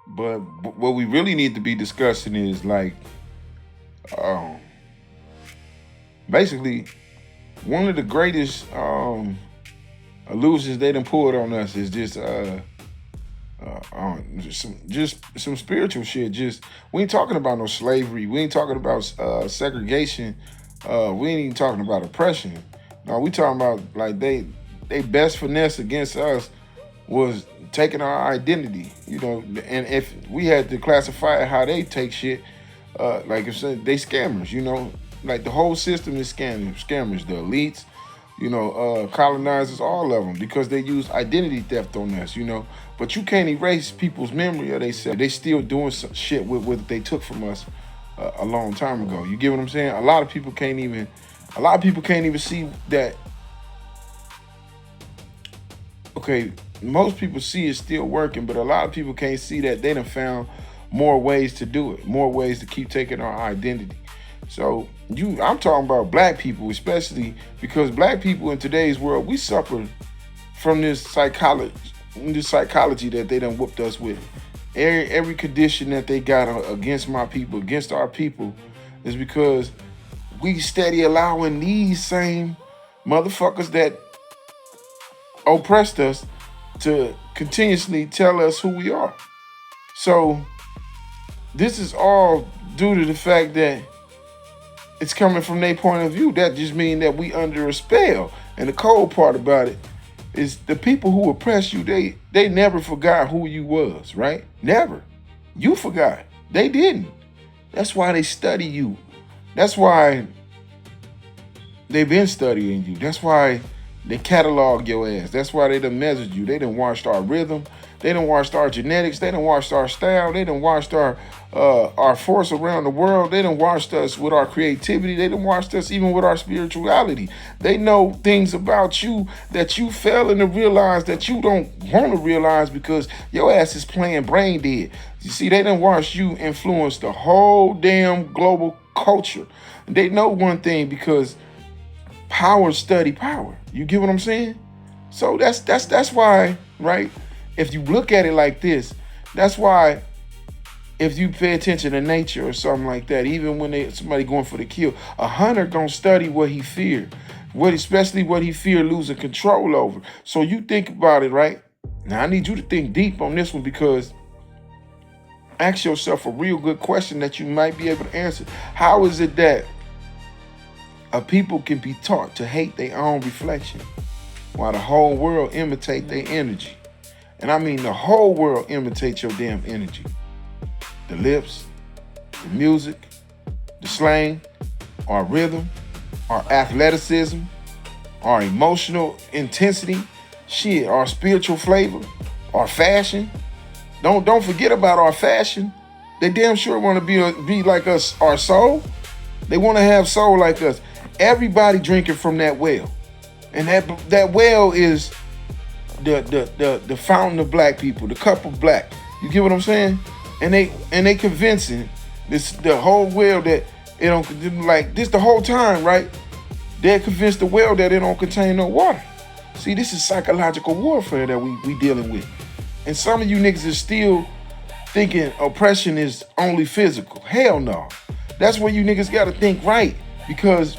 But what we really need to be discussing is like, um, basically, one of the greatest illusions they done pulled on us is just some spiritual shit. Just we ain't talking about no slavery. We ain't talking about segregation. We ain't even talking about oppression. No, we talking about like they best finesse against us was taking our identity. You know, and if we had to classify it how they take shit, like if they scammers. You know, like the whole system is scammers. The elites, you know, colonizers, all of them, because they use identity theft on us, you know. But you can't erase people's memory of themselves. They still doing some shit with what they took from us a long time ago. You get what I'm saying? A lot of people can't even see that. Okay, most people see it still working, but a lot of people can't see that they done found more ways to do it, more ways to keep taking our identity. So I'm talking about black people, especially because black people in today's world, we suffer from this psychology that they done whooped us with. Every condition that they got against my people, against our people, is because we steady allowing these same motherfuckers that oppressed us to continuously tell us who we are. So this is all due to the fact that it's coming from their point of view. That just means that we under a spell. And the cold part about it is the people who oppressed you, they never forgot who you was, right? Never. You forgot. They didn't. That's why they study you. That's why they've been studying you. That's why they catalog your ass. That's why they done measured you. They done watched our rhythm. They done watched our genetics. They done watched our style. They done watched our force around the world. They done watched us with our creativity. They done watched us even with our spirituality. They know things about you that you failing to realize that you don't want to realize because your ass is playing brain dead. You see, they done watched you influence the whole damn global culture. They know one thing because power study power. You get what I'm saying? So that's why, right? If you look at it like this, that's why if you pay attention to nature or something like that, even when somebody going for the kill, a hunter gonna study what he fear, especially what he fear losing control over. So you think about it, right? Now I need you to think deep on this one because ask yourself a real good question that you might be able to answer. How is it that a people can be taught to hate their own reflection while the whole world imitate their energy? And I mean the whole world imitates your damn energy. The lips, the music, the slang, our rhythm, our athleticism, our emotional intensity, shit, our spiritual flavor, our fashion. Don't forget about our fashion. They damn sure want to be like us, our soul. They want to have soul like us. Everybody drinking from that well. And that well is the fountain of black people, the cup of black. You get what I'm saying? And they convincing the whole well that it don't, like this the whole time, right? They're convinced the well that it don't contain no water. See, this is psychological warfare that we dealing with. And some of you niggas is still thinking oppression is only physical. Hell no. That's where you niggas gotta think right. Because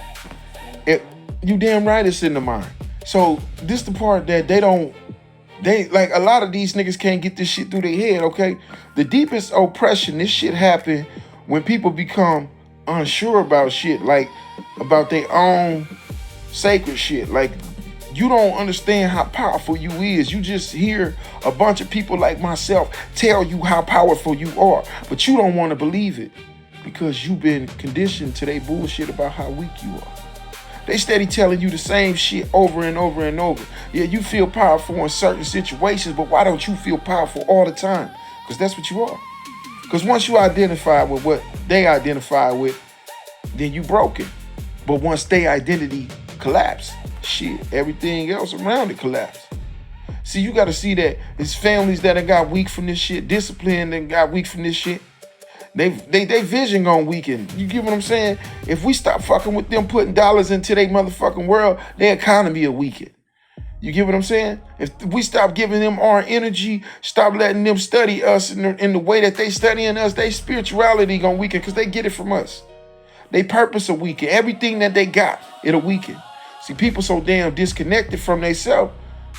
you damn right it's in the mind. So this the part that they like a lot of these niggas can't get this shit through their head, okay? The deepest oppression, this shit happen when people become unsure about shit, like about their own sacred shit. Like you don't understand how powerful you is. You just hear a bunch of people like myself tell you how powerful you are, but you don't want to believe it because you've been conditioned to their bullshit about how weak you are. They steady telling you the same shit over and over and over. Yeah, you feel powerful in certain situations, but why don't you feel powerful all the time? Because that's what you are. Because once you identify with what they identify with, then you broken. But once their identity collapse, shit, everything else around it collapse. See, you got to see that it's families that have got weak from this shit, discipline that got weak from this shit. They vision gonna weaken. You get what I'm saying? If we stop fucking with them putting dollars into their motherfucking world, their economy will weaken. You get what I'm saying? If we stop giving them our energy, stop letting them study us in the way that they studying us, their spirituality gonna weaken because they get it from us. They purpose will weaken. Everything that they got, it'll weaken. See, people so damn disconnected from themselves,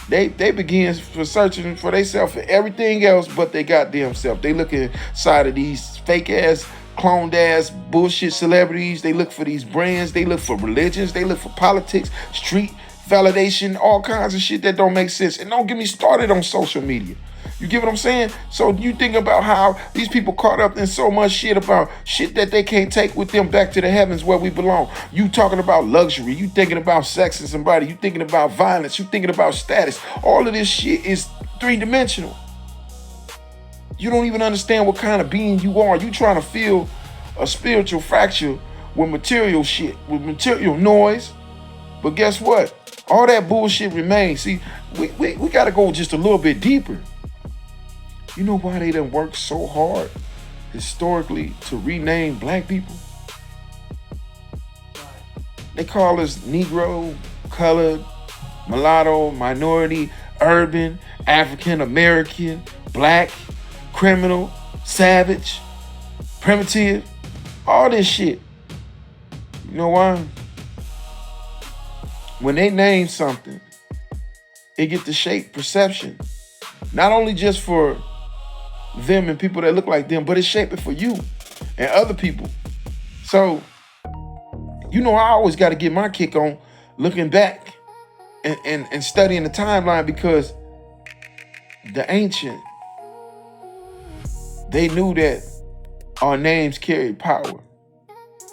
they begin for searching for themselves for everything else but they goddamn self. They look inside of these fake ass, cloned ass bullshit celebrities. They look for these brands. They look for religions. They look for politics, street validation, all kinds of shit that don't make sense. And don't get me started on social media. You get what I'm saying? So you think about how these people caught up in so much shit about shit that they can't take with them back to the heavens where we belong. You talking about luxury. You thinking about sex and somebody. You thinking about violence. You thinking about status. All of this shit is three-dimensional. You don't even understand what kind of being you are. You trying to feel a spiritual fracture with material shit, with material noise. But guess what? All that bullshit remains. See, we got to go just a little bit deeper. You know why they done worked so hard historically to rename black people? They call us Negro, colored, mulatto, minority, urban, African American, black, criminal, savage, primitive, all this shit. You know why? When they name something, it get to shape perception. Not only just for them and people that look like them, but it's shaping for you and other people. So, you know, I always got to get my kick on looking back and studying the timeline, because the ancient, they knew that our names carried power.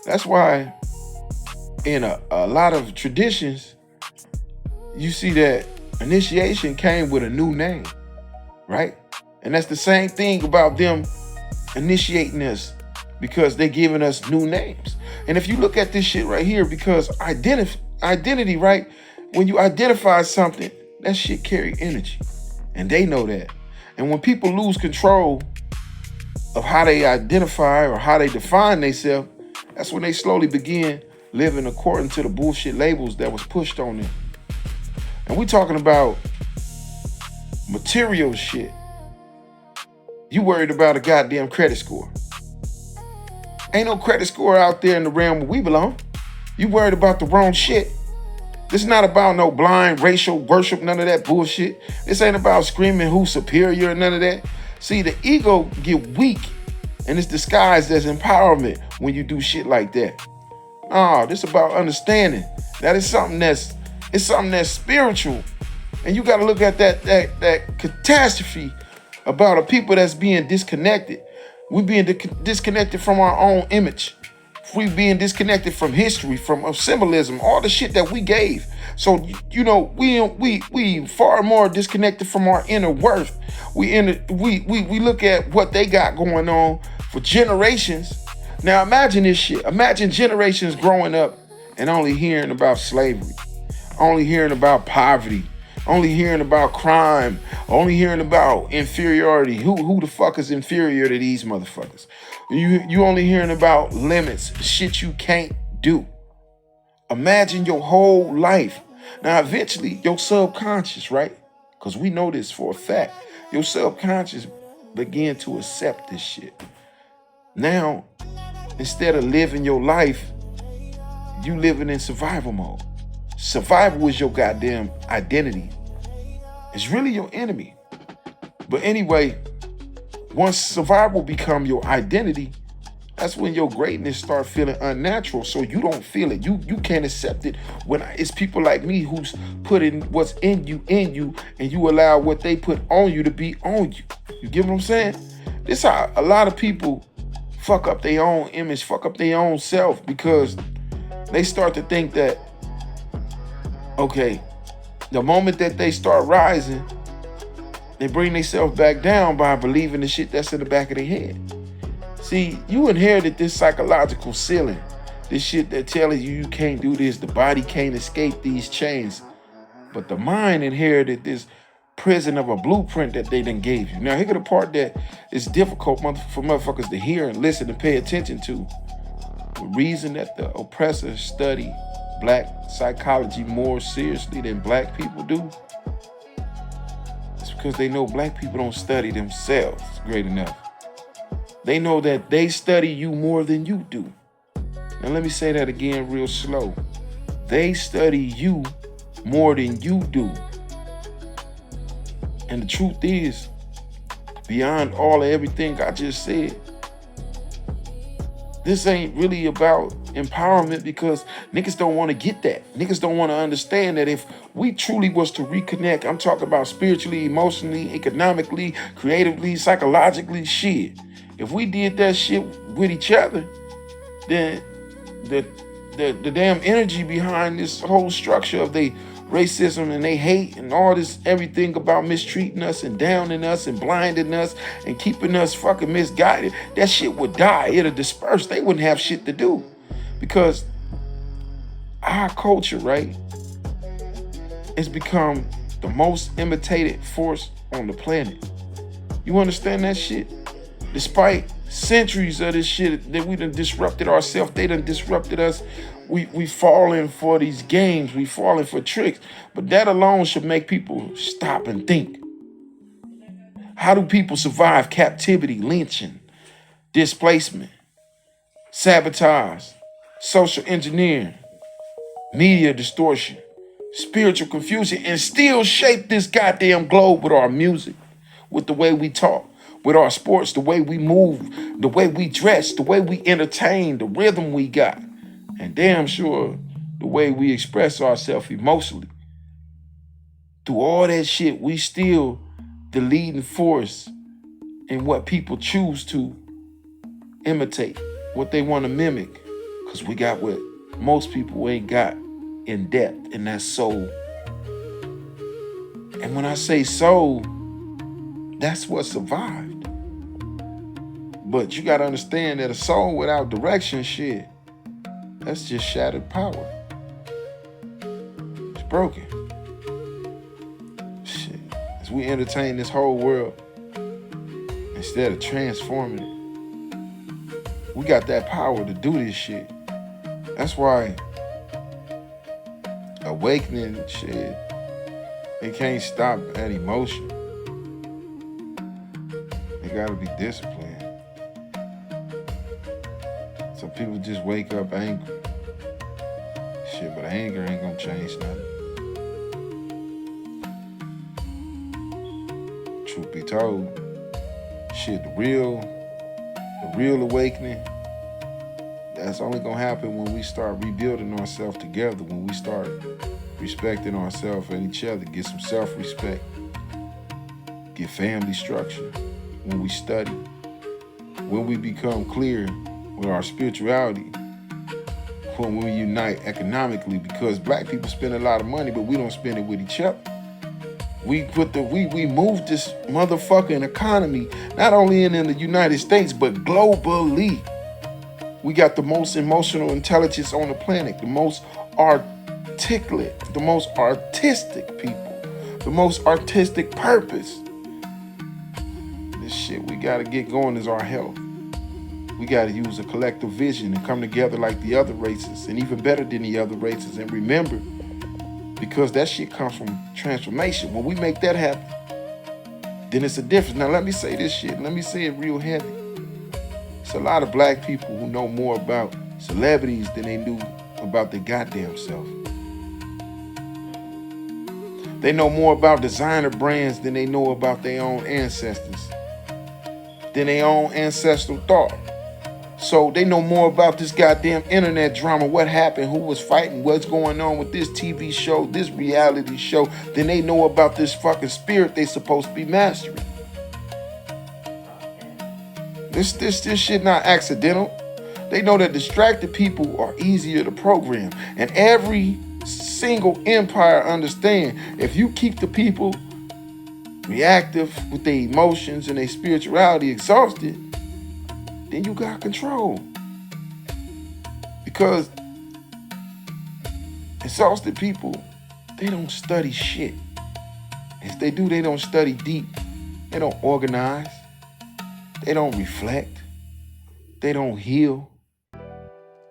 That's why in a lot of traditions, you see that initiation came with a new name, right? And that's the same thing about them initiating us, because they're giving us new names. And if you look at this shit right here, because identity, right? When you identify something, that shit carry energy. And they know that. And when people lose control of how they identify or how they define themselves, that's when they slowly begin living according to the bullshit labels that was pushed on them. And we talking about material shit. You worried about a goddamn credit score. Ain't no credit score out there in the realm where we belong. You worried about the wrong shit. This is not about no blind racial worship, none of that bullshit. This ain't about screaming who's superior and none of that. See, the ego get weak and it's disguised as empowerment when you do shit like that. No, this is about understanding that it's something that's spiritual. And you got to look at that catastrophe about a people that's being disconnected. We being disconnected from our own image. We being disconnected from history, from symbolism, all the shit that we gave. So, you know, we far more disconnected from our inner worth. We look at what they got going on for generations. Now imagine this shit. Imagine generations growing up and only hearing about slavery, only hearing about poverty, only hearing about crime, only hearing about inferiority. Who the fuck is inferior to these motherfuckers? You only hearing about limits, shit you can't do. Imagine your whole life. Now eventually your subconscious, right? Because we know this for a fact. Your subconscious begin to accept this shit. Now, instead of living your life, you living in survival mode. Survival is your goddamn identity. It's really your enemy. But anyway, once survival become your identity, that's when your greatness start feeling unnatural. So you don't feel it. You can't accept it when it's people like me who's putting what's in you, and you allow what they put on you to be on you. You get what I'm saying? This how a lot of people fuck up their own image, fuck up their own self, because they start to think that, okay, the moment that they start rising, they bring themselves back down by believing the shit that's in the back of their head. See, you inherited this psychological ceiling, this shit that telling you can't do this, the body can't escape these chains. But the mind inherited this prison of a blueprint that they done gave you. Now, here go the part that is difficult for motherfuckers to hear and listen and pay attention to. The reason that the oppressors study black psychology more seriously than black people do because they know black people don't study themselves great enough. They know that they study you more than you do. Now let me say that again real slow. They study you more than you do. And the truth is, beyond all of everything I just said, this ain't really about empowerment, because niggas don't want to get that. Niggas don't want to understand that if we truly was to reconnect, I'm talking about spiritually, emotionally, economically, creatively, psychologically, shit. If we did that shit with each other, then the damn energy behind this whole structure of the racism and they hate and all this everything about mistreating us and downing us and blinding us and keeping us fucking misguided, that shit would die. It'll disperse. They wouldn't have shit to do, because our culture, right, has become the most imitated force on the planet. You understand that shit? Despite centuries of this shit that we done disrupted ourselves, they done disrupted us. We falling for these games, we falling for tricks, but that alone should make people stop and think. How do people survive captivity, lynching, displacement, sabotage, social engineering, media distortion, spiritual confusion, and still shape this goddamn globe with our music, with the way we talk, with our sports, the way we move, the way we dress, the way we entertain, the rhythm we got, and damn sure the way we express ourselves emotionally? Through all that shit, we still the leading force in what people choose to imitate, what they want to mimic, because we got what most people ain't got in depth, and that's soul. And when I say soul, that's what survived. But you got to understand that a soul without direction, shit, that's just shattered power. It's broken. Shit. As we entertain this whole world, instead of transforming it, we got that power to do this shit. That's why awakening shit, it can't stop at emotion. It gotta be disciplined. Some people just wake up angry. Shit, but anger ain't gonna change nothing. Truth be told, shit, the real awakening, that's only gonna happen when we start rebuilding ourselves together, when we start respecting ourselves and each other, get some self-respect, get family structure, when we study, when we become clear with our spirituality, when we unite economically, because black people spend a lot of money, but we don't spend it with each other. We move this motherfucking economy, not only in the United States, but globally. We got the most emotional intelligence on the planet, the most articulate, the most artistic people, the most artistic purpose. This shit we gotta get going is our health. We gotta use a collective vision and come together like the other races, and even better than the other races. And remember, because that shit comes from transformation. When we make that happen, then it's a difference. Now let me say this shit, let me say it real heavy. It's a lot of black people who know more about celebrities than they knew about their goddamn self. They know more about designer brands than they know about their own ancestors, than their own ancestral thought. So they know more about this goddamn internet drama, what happened, who was fighting, what's going on with this TV show, this reality show, than they know about this fucking spirit they supposed to be mastering. This shit not accidental. They know that distracted people are easier to program. And every single empire understand, if you keep the people reactive with their emotions and their spirituality exhausted, then you got control. Because exhausted people, they don't study shit. If they do, they don't study deep. They don't organize. They don't reflect. They don't heal.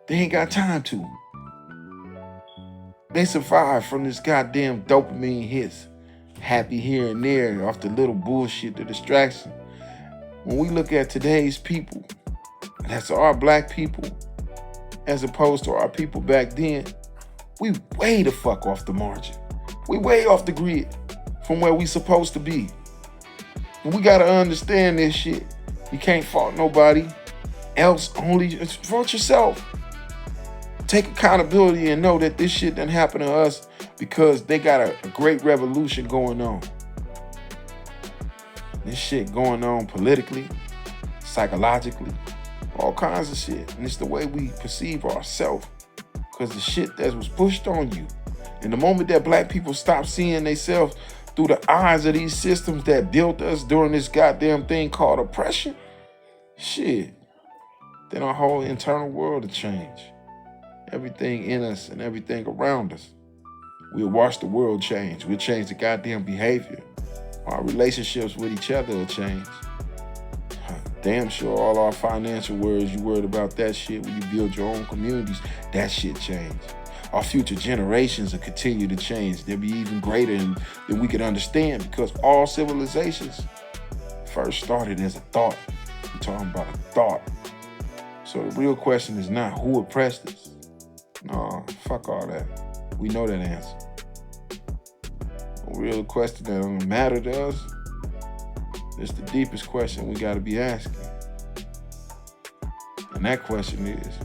They ain't got time to. They survive from this goddamn dopamine hits happy here and there off the little bullshit, the distraction. When we look at today's people, that's our black people, as opposed to our people back then, we way the fuck off the margin. We way off the grid from where we supposed to be. And we gotta understand this shit. You can't fault nobody else, only fault yourself. Take accountability and know that this shit done happen to us because they got a great revolution going on. This shit going on politically, psychologically, all kinds of shit. And it's the way we perceive ourselves, because the shit that was pushed on you. And the moment that black people stop seeing themselves through the eyes of these systems that built us during this goddamn thing called oppression, shit, then our whole internal world will change. Everything in us and everything around us. We'll watch the world change. We'll change the goddamn behavior. Our relationships with each other will change. Damn sure all our financial worries, you worried about that shit when you build your own communities, that shit change. Our future generations will continue to change. They'll be even greater than we could understand, because all civilizations first started as a thought. We're talking about a thought. So the real question is not who oppressed us. No, fuck all that. We know that answer. The real question that don't matter to us, it's the deepest question we gotta be asking. And that question is,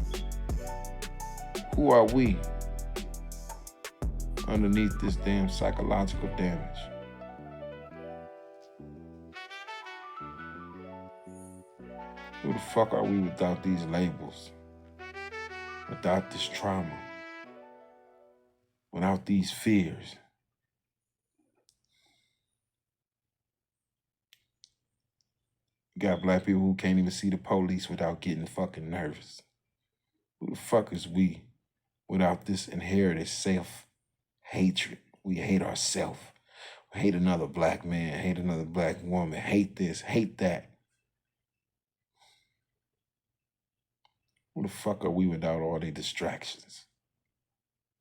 who are we underneath this damn psychological damage? Who the fuck are we without these labels? Without this trauma? Without these fears? You got black people who can't even see the police without getting fucking nervous. Who the fuck is we without this inherited self-hatred? We hate ourselves. We hate another black man, hate another black woman, hate this, hate that. Who the fuck are we without all the distractions?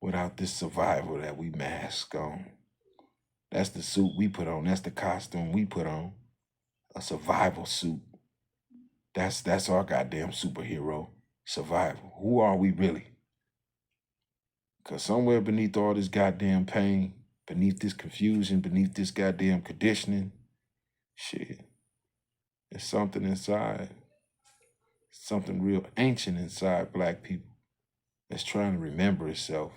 Without this survival that we mask on? That's the suit we put on. That's the costume we put on. A survival suit. That's our goddamn superhero. Survival. Who are we really? Because somewhere beneath all this goddamn pain, beneath this confusion, beneath this goddamn conditioning, shit, there's something inside. Something real ancient inside black people that's trying to remember itself.